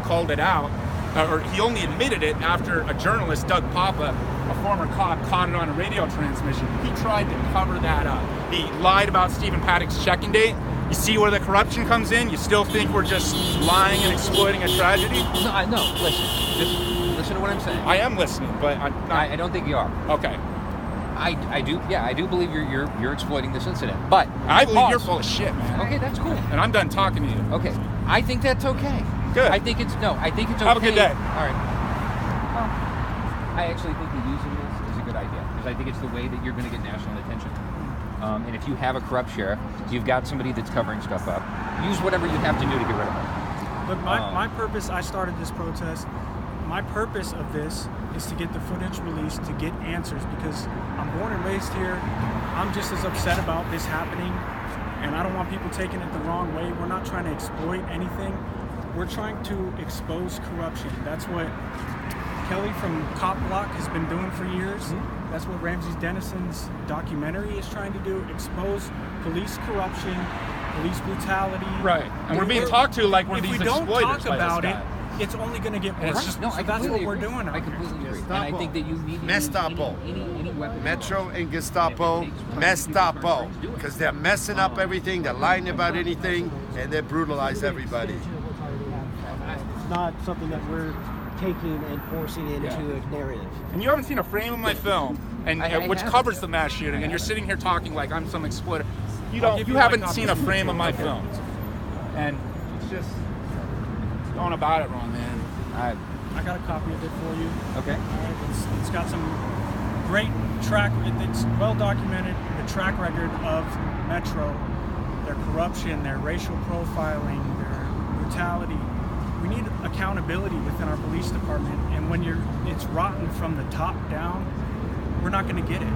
called it out, or he only admitted it after a journalist, Doug Papa, a former cop, caught it on a radio transmission. He tried to cover that up. He lied about Stephen Paddock's checking date. You see where the corruption comes in? You still think we're just lying and exploiting a tragedy? No, listen. Just listen to what I'm saying. I am listening, but I'm not. I don't think you are. Okay. I do believe you're exploiting this incident, but I believe you're full of shit, man. Okay, that's cool. And I'm done talking to you. Okay, I think that's okay. Good. I think it's okay. Have a good day. All right. Well, I actually think that using this is a good idea because I think it's the way that you're going to get national attention. And if you have a corrupt sheriff, you've got somebody that's covering stuff up. Use whatever you have to do to get rid of it. Look, my purpose. I started this protest. My purpose of this is to get the footage released, to get answers, because I'm born and raised here. I'm just as upset about this happening, and I don't want people taking it the wrong way. We're not trying to exploit anything. We're trying to expose corruption. That's what Kelly from Cop Block has been doing for years. Mm-hmm. That's what Ramsey Dennison's documentary is trying to do, expose police corruption, police brutality. Right, and we're being talked to like we're these exploiters. If we don't talk by about this it, guy. It's only going to get worse. So that's what we're doing. I completely agree. And I think that you need Gestapo. any weapon. Metro and Gestapo, Gestapo, because they're messing up everything, they're lying about anything, and they brutalize everybody. It's not something that we're taking and forcing into a narrative. And you haven't seen a frame of my film, and which covers the mass shooting, and you're sitting here talking like I'm some exploiter. You haven't seen a frame of my film, and it's just going about it wrong, man. I got a copy of it for you. Okay. All right. It's got some great track. It's well documented. The track record of Metro, their corruption, their racial profiling, their brutality. We need accountability within our police department, and when it's rotten from the top down, we're not going to get it.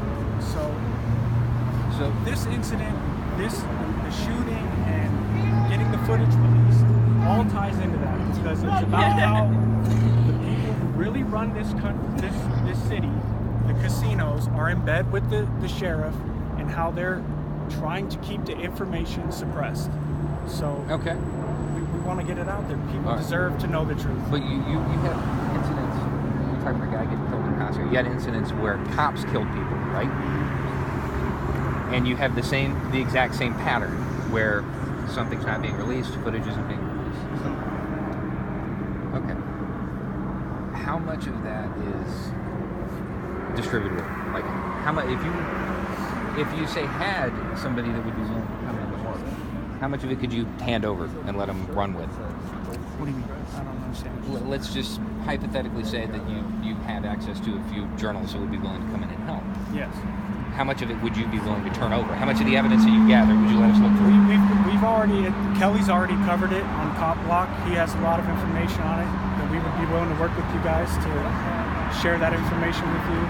So this incident, the shooting, and getting the footage released all ties into that, because it's about how the people who really run this city, the casinos, are in bed with the sheriff, and how they're trying to keep the information suppressed. So we want to get it out there. People deserve to know the truth. But you have incidents. You're talking about a guy getting killed in a concert. You had incidents where cops killed people, right? And you have the exact same pattern where something's not being released, footage isn't being released. Okay. How much of that is distributable? Like, how much? If you say had somebody that would be willing to come in and work, how much of it could you hand over and let them run with? What do you mean? I don't understand. Let's just hypothetically say that you have access to a few journalists who would be willing to come in and help. Yes. How much of it would you be willing to turn over? How much of the evidence that you gather would you let us look through? Kelly's already covered it on Cop Block. He has a lot of information on it that we would be willing to work with you guys to share that information with you.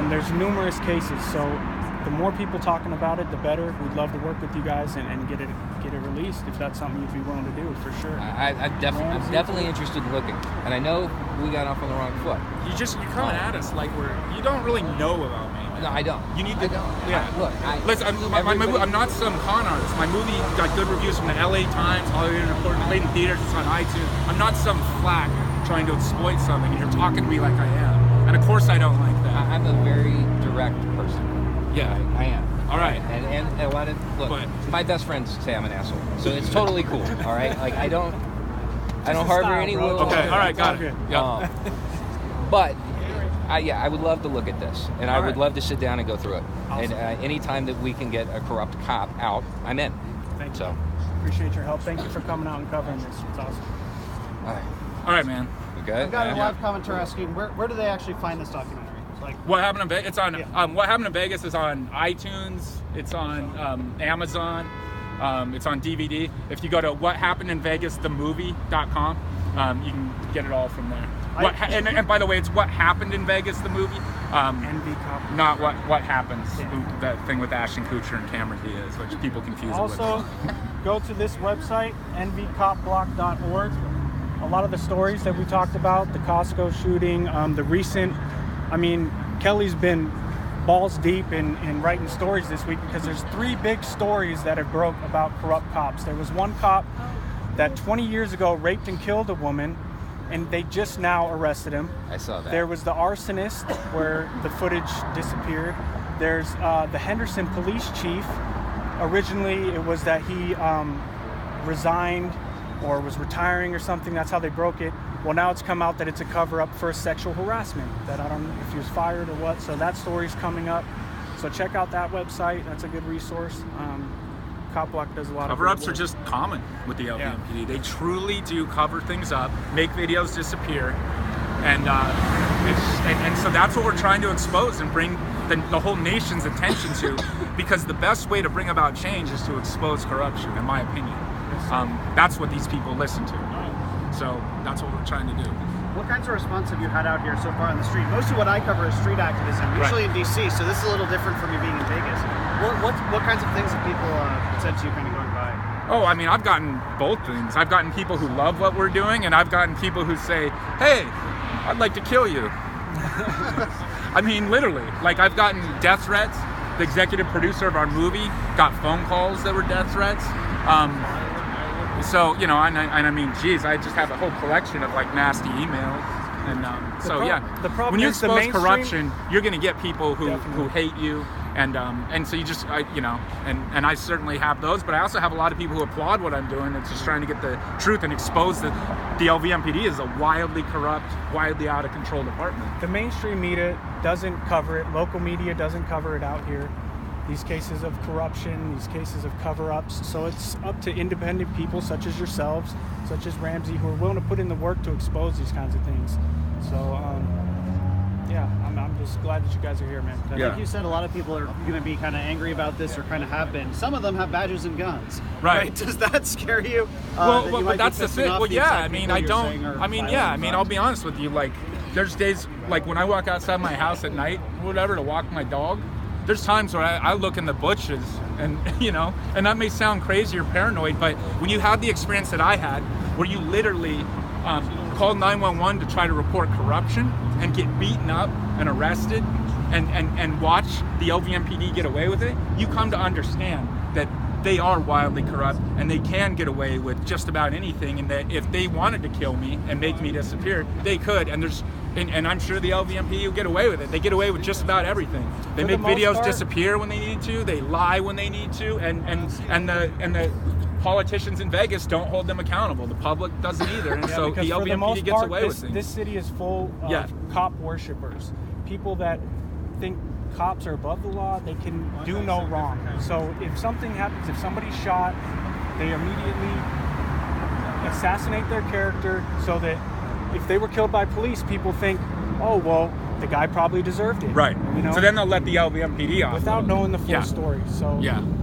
There's numerous cases, so the more people talking about it, the better. We'd love to work with you guys and get it released if that's something you'd be willing to do, for sure. I'm definitely interested in looking, and I know we got off on the wrong foot. You're coming at us like you don't really know about me. No, I don't. You need to. Yeah. Listen, I'm not some con artist. My movie got good reviews from the LA Times, Hollywood Reporter, played in theaters, it's on iTunes. I'm not some flack trying to exploit something, and you're talking to me like I am. And of course I don't like that. I'm a very direct person. Yeah. I am. All right. And a lot of my best friends say I'm an asshole, so it's totally cool. All right. Like I don't harbor any will. Okay. All right. Got it. Yeah. But. I would love to look at this, and I would love to sit down and go through it. Awesome. And anytime that we can get a corrupt cop out, I'm in. Thank you. Appreciate your help. Thank you for coming out and covering this. It's awesome. All right, man. Okay. I've got a live commenter asking, where do they actually find this documentary? Like, What Happened in Vegas? It's on. What Happened in Vegas is on iTunes. It's on Amazon. It's on DVD. If you go to whathappenedinvegasthemovie.com, you can get it all from there. And by the way, it's What Happened in Vegas, the movie. NV Cop. Not what happens. That thing with Ashton Kutcher and Cameron Diaz, which people confuse Also, it with. go to this website, nvcopblock.org. A lot of the stories that we talked about, the Costco shooting, the recent. Kelly's been balls deep in writing stories this week because there's 3 big stories that have broke about corrupt cops. There was one cop that 20 years ago raped and killed a woman. and they just now arrested him. I saw that. There was the arsonist where the footage disappeared. There's the Henderson police chief. Originally, it was that he resigned or was retiring or something. That's how they broke it. Well, now it's come out that it's a cover-up for sexual harassment. That I don't know if he was fired or what. So that story's coming up. So check out that website. That's a good resource. Cop Block does a lot of Cover-ups great are work. just common with the LVMPD. They truly do cover things up, make videos disappear, and so that's what we're trying to expose and bring the whole nation's attention to, because the best way to bring about change is to expose corruption, in my opinion. That's what these people listen to. So that's what we're trying to do. What kinds of response have you had out here so far on the street? Most of what I cover is street activism, usually in DC, so this is a little different from me being in Vegas. What kinds of things have people said to you kind of going by? Oh, I mean, I've gotten both things. I've gotten people who love what we're doing, and I've gotten people who say, hey, I'd like to kill you. I mean, literally. Like, I've gotten death threats. The executive producer of our movie got phone calls that were death threats. So, you know, and I mean, geez, I just have a whole collection of, like, nasty emails. And The problem when you is the expose mainstream- corruption, you're going to get people who Definitely. hate you. And so you just, and I certainly have those, but I also have a lot of people who applaud what I'm doing. It's just trying to get the truth and expose that the LVMPD is a wildly corrupt, wildly out of control department. The mainstream media doesn't cover it. Local media doesn't cover it out here. These cases of corruption, these cases of cover-ups. So it's up to independent people such as yourselves, such as Ramsey, who are willing to put in the work to expose these kinds of things. So, yeah, I'm just glad that you guys are here, man. I think you said a lot of people are going to be kind of angry about this or kind of have been. Some of them have badges and guns. Right. Does that scare you? But that's the thing. Well, yeah, I mean, I'll be honest with you. Like, there's days, like when I walk outside my house at night, whatever, to walk my dog, there's times where I look in the bushes and, and that may sound crazy or paranoid, but when you have the experience that I had, where you literally call 911 to try to report corruption and get beaten up and arrested and watch the LVMPD get away with it, you come to understand that they are wildly corrupt and they can get away with just about anything, and that if they wanted to kill me and make me disappear, they could. And I'm sure the LVMPD will get away with it. They get away with just about everything. They make videos disappear when they need to. They lie when they need to. And the politicians in Vegas don't hold them accountable. The public doesn't either. And so the LVMPD gets away with things. This city is full of cop worshippers. People that think cops are above the law. They can do no wrong. So if something happens, if somebody's shot, they immediately assassinate their character so that if they were killed by police, people think, oh, well, the guy probably deserved it. Right. So then they'll let the LVMPD off. Without knowing the full story. So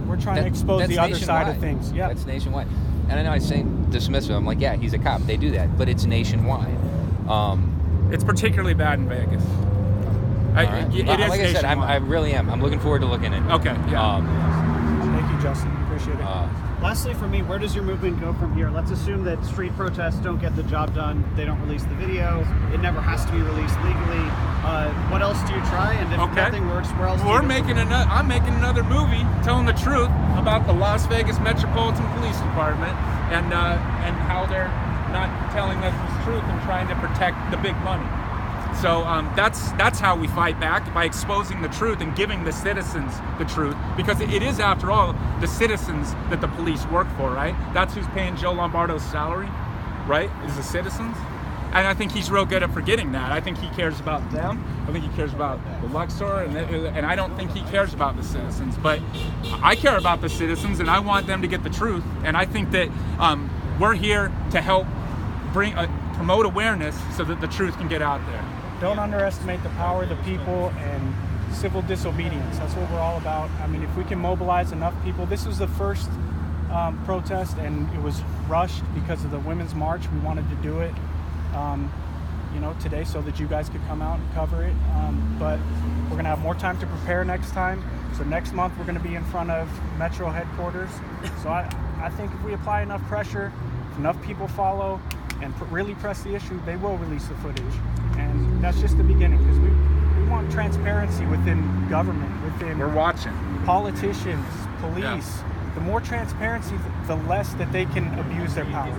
we're trying to expose the other side of things. Yeah. That's nationwide. And I know I say dismissive. I'm like, yeah, he's a cop. They do that. But it's nationwide. It's particularly bad in Vegas. Right. It is like I said, nationwide. I really am. I'm looking forward to looking at it. Okay. Yeah. Thank you, Justin. Appreciate it. Lastly, for me, where does your movement go from here? Let's assume that street protests don't get the job done. They don't release the video. It never has to be released legally. What else do you try? And if nothing works, where else? I'm making another movie telling the truth about the Las Vegas Metropolitan Police Department and how they're not telling us the truth and trying to protect the big money. So that's how we fight back, by exposing the truth and giving the citizens the truth, because it is, after all, the citizens that the police work for, right? That's who's paying Joe Lombardo's salary, right? Is the citizens. And I think he's real good at forgetting that. I think he cares about them. I think he cares about the Luxor, and I don't think he cares about the citizens. But I care about the citizens, and I want them to get the truth. And I think that we're here to help promote awareness so that the truth can get out there. Don't underestimate the power of the people and civil disobedience. That's what we're all about. I mean, if we can mobilize enough people, this was the first protest, and it was rushed because of the Women's March. We wanted to do it, today so that you guys could come out and cover it. But we're going to have more time to prepare next time. So next month we're going to be in front of Metro headquarters. So I think if we apply enough pressure, if enough people follow and really press the issue, they will release the footage. And that's just the beginning, because we want transparency within government, We're watching. Politicians, police. The more transparency, the less that they can abuse their power.